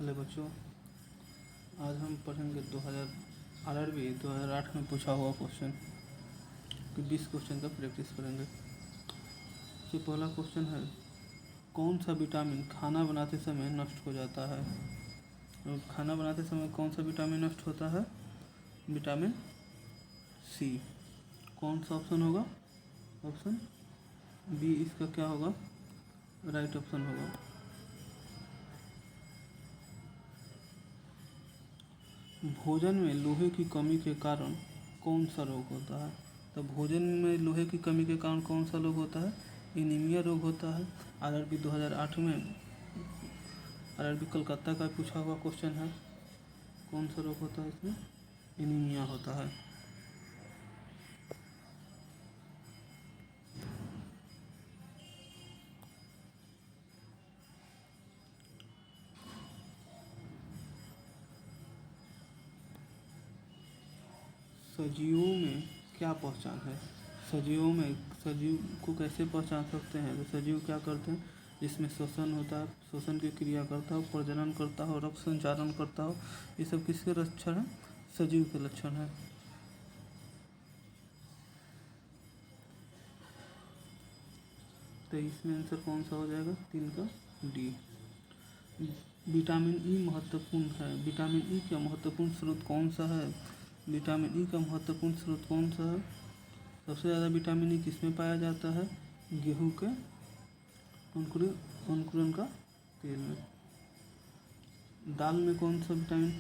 Hello बच्चों, आज हम पढ़ेंगे 2000 आरआरबी 2008 में पूछा हुआ क्वेश्चन कि 20 क्वेश्चन का प्रैक्टिस करेंगे। ये पहला क्वेश्चन है, कौन सा विटामिन खाना बनाते समय नष्ट हो जाता है? और खाना बनाते समय कौन सा विटामिन नष्ट होता है? Vitamin C. कौन सा ऑप्शन होगा? ऑप्शन बी इसका क्या होगा? राइट ऑप्शन होगा। भोजन में लोहे की कमी के कारण कौन सा रोग होता है? तो भोजन में लोहे की कमी के कारण कौन सा रोग होता है? एनीमिया रोग होता है। आरआरबी 2008 में आरआरबी कलकत्ता का पूछा हुआ क्वेश्चन है। कौन सा रोग होता है इसमें? एनीमिया होता है। सजीवों में क्या पहचान है? सजीवों में सजीव को कैसे पहचान सकते हैं? तो सजीव क्या करते हैं? जिसमें श्वसन होता है, श्वसन की क्रिया करता हो, प्रजनन करता हो, रक्त संचारण करता हो, ये सब किसके लक्षण हैं? सजीव के लक्षण हैं। तो इसमें आंसर कौन सा हो जाएगा? 3 का डी। विटामिन ई महत्वपूर्ण है। विटामिन ई का महत्वपूर्ण स्रोत कौन सा है? विटामिन ई का महत्वपूर्ण स्रोत कौन सा है? सबसे ज़्यादा विटामिन ई किसमें पाया जाता है? गेहूं के अंकुरन का तेल में। दाल में कौन सा विटामिन?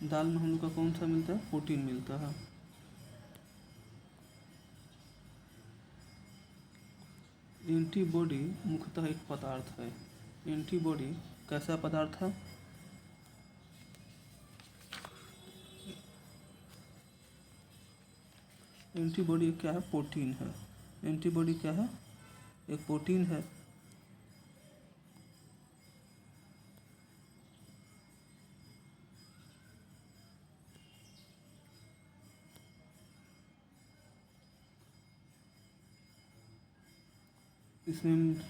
दाल में हम लोग का कौन सा मिलता है? प्रोटीन मिलता है। एंटीबॉडी मुख्यतः एक पदार्थ है। एंटीबॉडी कैसा पदार्थ है? एंटीबॉडी क्या है? प्रोटीन है। एंटीबॉडी क्या है? एक प्रोटीन है। इसमें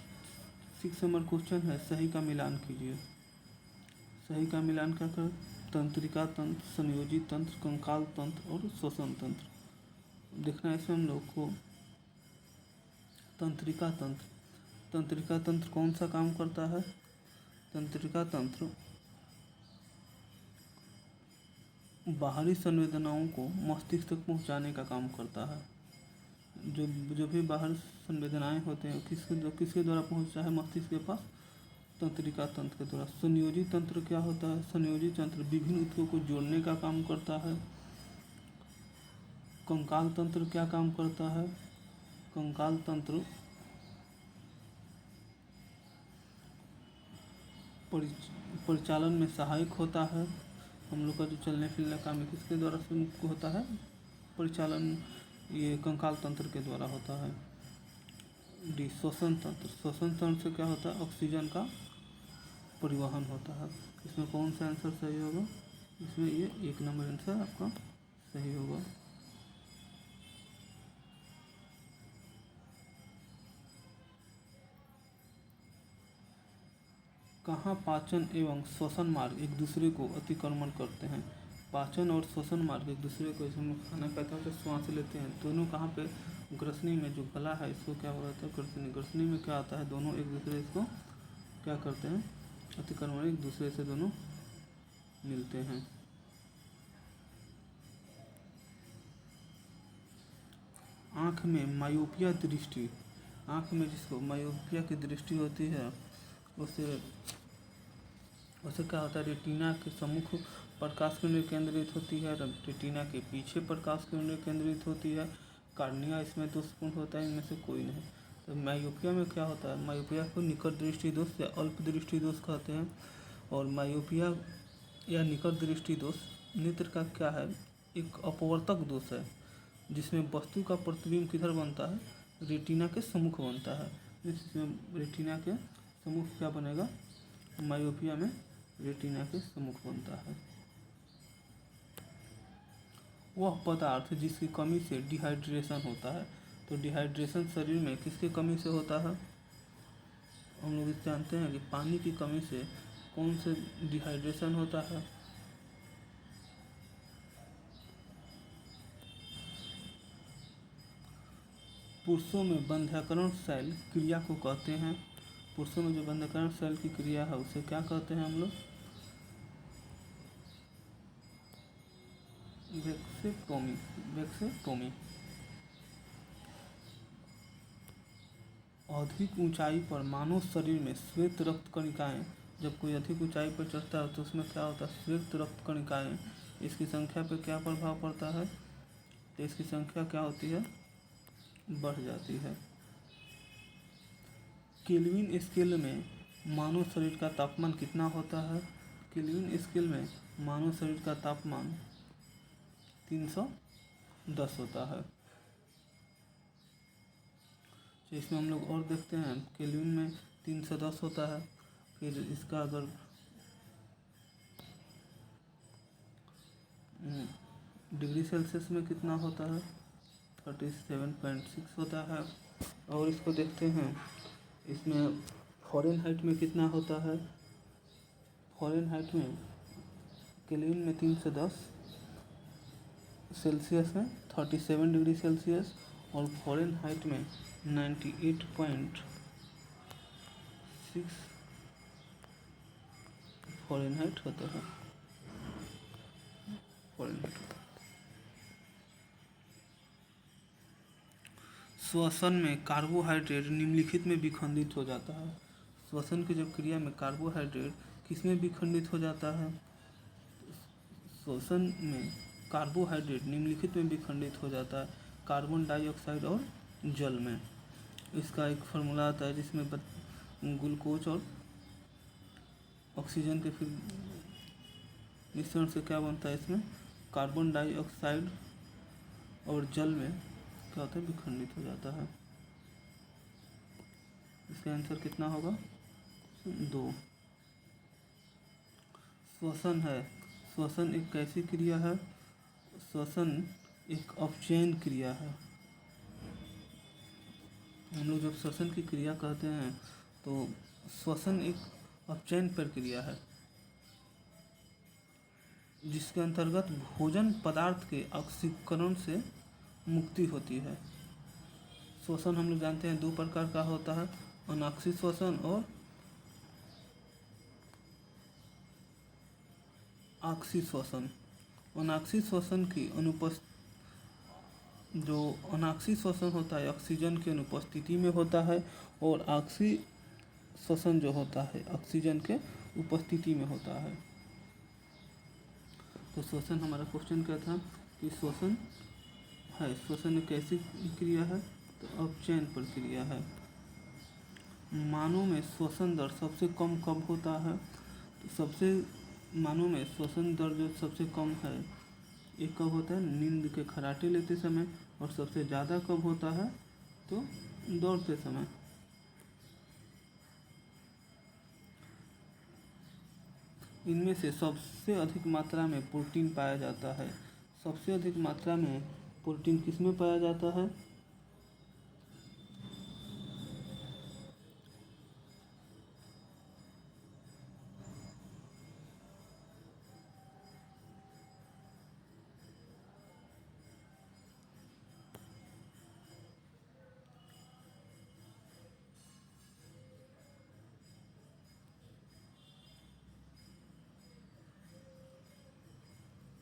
6 नंबर क्वेश्चन है, सही का मिलान कीजिए। सही का मिलान क्या कर? तंत्रिका तंत्र, संयोजी तंत्र, कंकाल तंत्र और श्वसन तंत्र। देखना है इसमें हम लोग को तंत्रिका तंत्र। तंत्रिका तंत्र कौन सा काम करता है? तंत्रिका तंत्र बाहरी संवेदनाओं को मस्तिष्क तक पहुंचाने का काम करता है। जो भी बाहर संवेदनाएं होते हैं किसके द्वारा पहुंचता है मस्तिष्क के पास? तंत्रिका तंत्र के द्वारा। संयोजी तंत्र क्या होता है? संयोजी तंत्र विभिन्न ऊतकों को जोड़ने का काम करता है। कंकाल तंत्र क्या काम करता है? कंकाल तंत्र परिचालन में सहायक होता है। हम लोग का जो चलने फिरने का काम किसके द्वारा होता है? परिचालन ये कंकाल तंत्र के द्वारा होता है। डी श्वसन तंत्र। श्वसन तंत्र से क्या होता है? ऑक्सीजन का परिवहन होता है। इसमें कौन सा आंसर सही होगा? इसमें ये 1 नंबर आंसर आपका सही होगा। कहाँ पाचन एवं श्वसन मार्ग एक दूसरे को अतिक्रमण करते हैं? पाचन और श्वसन मार्ग एक दूसरे को, जैसे हम खाना खाते हैं तो श्वास लेते हैं, दोनों कहाँ पे? ग्रसनी में। जो गला है इसको क्या हो रहा है? ग्रसनी। ग्रसनी में क्या आता है? दोनों एक दूसरे को क्या करते हैं? अतिक्रमण, एक दूसरे से दोनों मिलते हैं। आँख में मायोपिया दृष्टि, आँख में जिसको मायोपिया की दृष्टि होती है उसे क्या होता है? रेटिना के सम्मुख प्रकाश केंद्र केंद्रित होती है, रेटिना के पीछे प्रकाश केंद्र केंद्रित होती है। कार्निया इसमें दोषपूर्ण होता है, इनमें से कोई नहीं। तो मायोपिया में क्या होता है? मायोपिया को निकट दृष्टि दोष या अल्प दृष्टि दोष कहते हैं। और मायोपिया या निकट दृष्टि दोष नेत्र का क्या है? एक अपवर्तक दोष है, जिसमें वस्तु का प्रतिबिंब किधर बनता है? रेटिना के सम्मुख बनता है। इसमें रेटिना के सम्मुख क्या बनेगा? मायोपिया में रेटिना के सम्मुख बनता है। वह पदार्थ जिसकी कमी से डिहाइड्रेशन होता है। तो डिहाइड्रेशन शरीर में किसकी कमी से होता है? हम लोग जानते हैं कि पानी की कमी से कौन से डिहाइड्रेशन होता है? पुरुषों में बंध्याकरण शैल क्रिया को कहते हैं। पुरुषों में जो बंध्याकरण शैल की क्रिया है उसे क्या कहते हैं हम लोग? वेक्सेक्टोमी। वेक्सेक्टोमी। अधिक ऊंचाई पर मानव शरीर में श्वेत रक्त कणिकाएं, जब कोई अधिक ऊंचाई पर चढ़ता है तो उसमें क्या होता है? श्वेत रक्त कणिकाएं। इसकी संख्या पर क्या प्रभाव पड़ता है? तो इसकी संख्या क्या होती है? बढ़ जाती है। केल्विन स्केल में मानव शरीर का तापमान कितना होता है? केल्विन स्केल में मानव शरीर का तापमान 310 होता है। तो इसमें हम लोग और देखते हैं, केल्विन में 310 होता है। फिर इसका अगर डिग्री सेल्सियस में कितना होता है? 37.6 होता है। और इसको देखते हैं, इसमें फ़ारेनहाइट में कितना होता है? फ़ारेनहाइट में केल्विन में 310, सेल्सियस में 37 डिग्री सेल्सियस, और फ़ारेनहाइट में 98.6 फ़ारेनहाइट होता है। फ़ारेनहाइट। श्वसन में कार्बोहाइड्रेट निम्नलिखित में विखंडित हो जाता है। श्वसन की जब क्रिया में कार्बोहाइड्रेट किसमें विखंडित हो जाता है? श्वसन में कार्बोहाइड्रेट निम्नलिखित में विखंडित हो जाता है, कार्बन डाइऑक्साइड और जल में। इसका एक फार्मूला आता है जिसमें ग्लूकोज और ऑक्सीजन के फिर मिश्रण से क्या बनता है? इसमें कार्बन डाइऑक्साइड और जल में क्या होता है? विखंडित हो जाता है। इसका आंसर कितना होगा? 2। श्वसन है। श्वसन एक कैसी क्रिया है? श्वसन एक अपचयन क्रिया है। हम लोग जब श्वसन की क्रिया कहते हैं तो श्वसन एक अपचयन प्रक्रिया है जिसके अंतर्गत भोजन पदार्थ के ऑक्सीकरण से मुक्ति होती है। श्वसन हम लोग जानते हैं 2 प्रकार का होता है, अनाक्षी श्वसन और आक्षी श्वसन। अनाक्षी श्वसन की जो अनाक्षी श्वसन होता है ऑक्सीजन की अनुपस्थिति में होता है, और आक्षी श्वसन जो होता है ऑक्सीजन के उपस्थिति में होता है। तो श्वसन हमारा क्वेश्चन क्या था कि श्वसन है, श्वसन एक कैसी क्रिया है? तो अपचयन प्रक्रिया है। मानव में श्वसन दर सबसे कम कब होता है? तो मानव में श्वसन दर जो सबसे कम है ये कब होता है? नींद के खर्राटे लेते समय। और सबसे ज़्यादा कब होता है? तो दौड़ते समय। इनमें से सबसे अधिक मात्रा में प्रोटीन पाया जाता है। सबसे अधिक मात्रा में प्रोटीन किसमें पाया जाता है?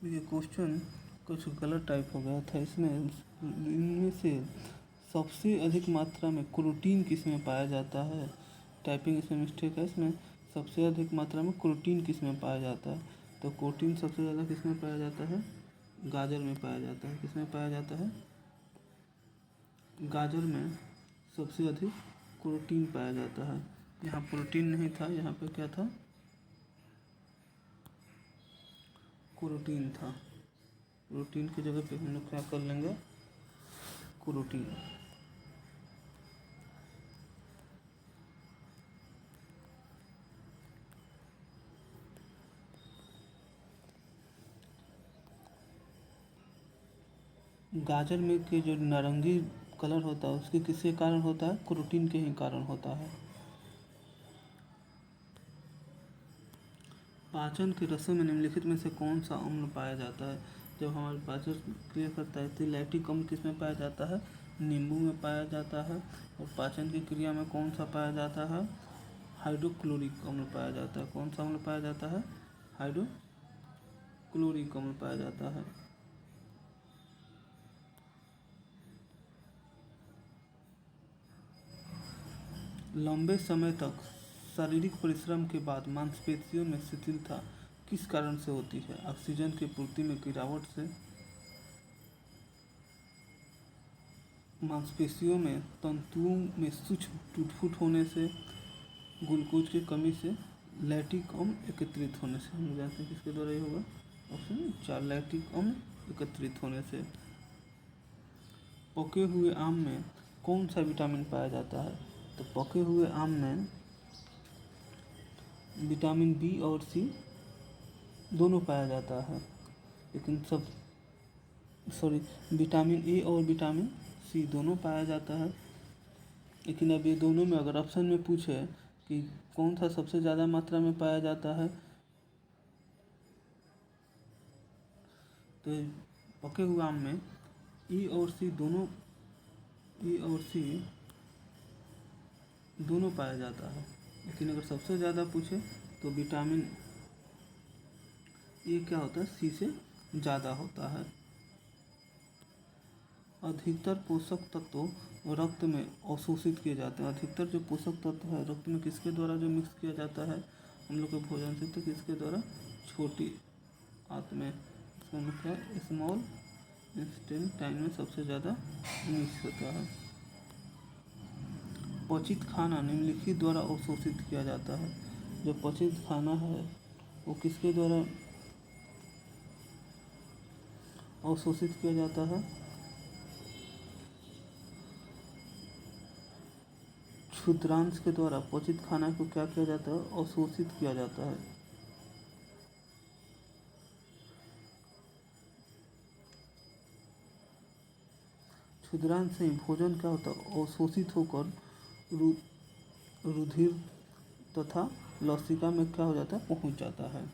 ये क्वेश्चन कुछ गलत टाइप हो गया था। इसमें इनमें से सबसे अधिक मात्रा में क्रोटीन किसमें पाया जाता है? टाइपिंग इसमें मिस्टेक है। इसमें सबसे अधिक मात्रा में क्रोटीन किसमें पाया जाता है? तो प्रोटीन सबसे ज़्यादा किसमें पाया जाता है? गाजर में पाया जाता है। किसमें पाया जाता है? गाजर में सबसे अधिक प्रोटीन पाया जाता है। यहाँ प्रोटीन नहीं था, यहाँ पे क्या था? क्रोटीन था। प्रोटीन की जगह पे हम लोग क्या कर लेंगे? क्रोटीन। गाजर में के जो नारंगी कलर होता है उसके किसके कारण होता है? क्रोटीन के ही कारण होता है। पाचन के रसों में निम्नलिखित में से कौन सा अम्ल पाया जाता है? जब हमारे पाचन क्रिया करता है तो लैक्टिक अम्ल किस में पाया जाता है? नींबू में पाया जाता है। और पाचन की क्रिया में कौन सा पाया जाता है? हाइड्रोक्लोरिक अम्ल पाया जाता है। कौन सा अम्ल पाया जाता है? हाइड्रोक्लोरिक अम्ल पाया जाता है। लंबे समय तक शारीरिक परिश्रम के बाद मांसपेशियों में शिथिलता किस कारण से होती है? ऑक्सीजन की पूर्ति में गिरावट से, मांसपेशियों में तंतुओं में सूक्ष्म टूट-फूट होने से, ग्लूकोज की कमी से, लैक्टिक अम्ल एकत्रित होने से। हम जानते हैं किसके द्वारा ये होगा? ऑप्शन 4 लैक्टिक अम्ल एकत्रित होने से। पके हुए आम में कौन सा विटामिन पाया जाता है? तो पके हुए आम में विटामिन बी और सी दोनों पाया जाता है, लेकिन विटामिन ए और विटामिन सी दोनों पाया जाता है। लेकिन अब ये दोनों में अगर ऑप्शन में पूछे कि कौन सा सबसे ज़्यादा मात्रा में पाया जाता है, तो पके हुए आम में ई और सी दोनों पाया जाता है। लेकिन अगर सबसे ज़्यादा पूछे तो विटामिन ए क्या होता है? सी से ज़्यादा होता है। अधिकतर पोषक तत्व रक्त में अवशोषित किए जाते हैं। अधिकतर जो पोषक तत्व है रक्त में किसके द्वारा जो मिक्स किया जाता है हम लोग के भोजन से? तो किसके द्वारा? छोटी आंत में, इसका मतलब स्मॉल इंटेस्टाइन में सबसे ज़्यादा मिक्स होता है। पचित खाना निम्नलिखित द्वारा अवशोषित किया जाता है। जो पचित खाना है वो किसके द्वारा अवशोषित किया जाता है? क्षुद्रांश के द्वारा पचित खाना को क्या किया जाता है? अवशोषित किया जाता है। क्षुद्रांश से भोजन क्या होता है? अवशोषित होकर रुधिर तथा लसिका में क्या हो जाता है? पहुंच जाता है।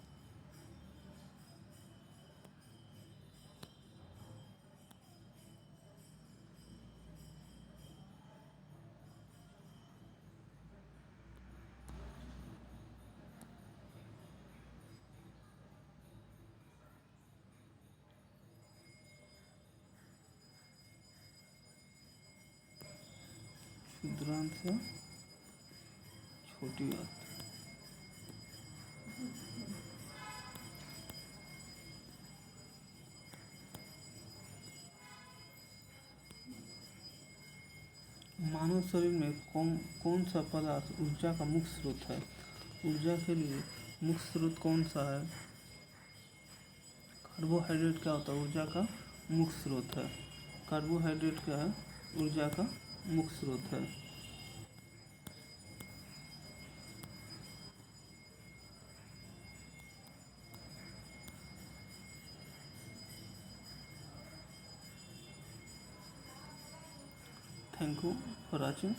क्षुद्रांश से छोटी आंत। मानव शरीर में कौन सा पदार्थ ऊर्जा का मुख्य स्रोत है? ऊर्जा के लिए मुख्य स्रोत कौन सा है? कार्बोहाइड्रेट क्या होता है? ऊर्जा का मुख्य स्रोत है। कार्बोहाइड्रेट क्या है? ऊर्जा का मुख्य स्रोत है। Thank you for watching.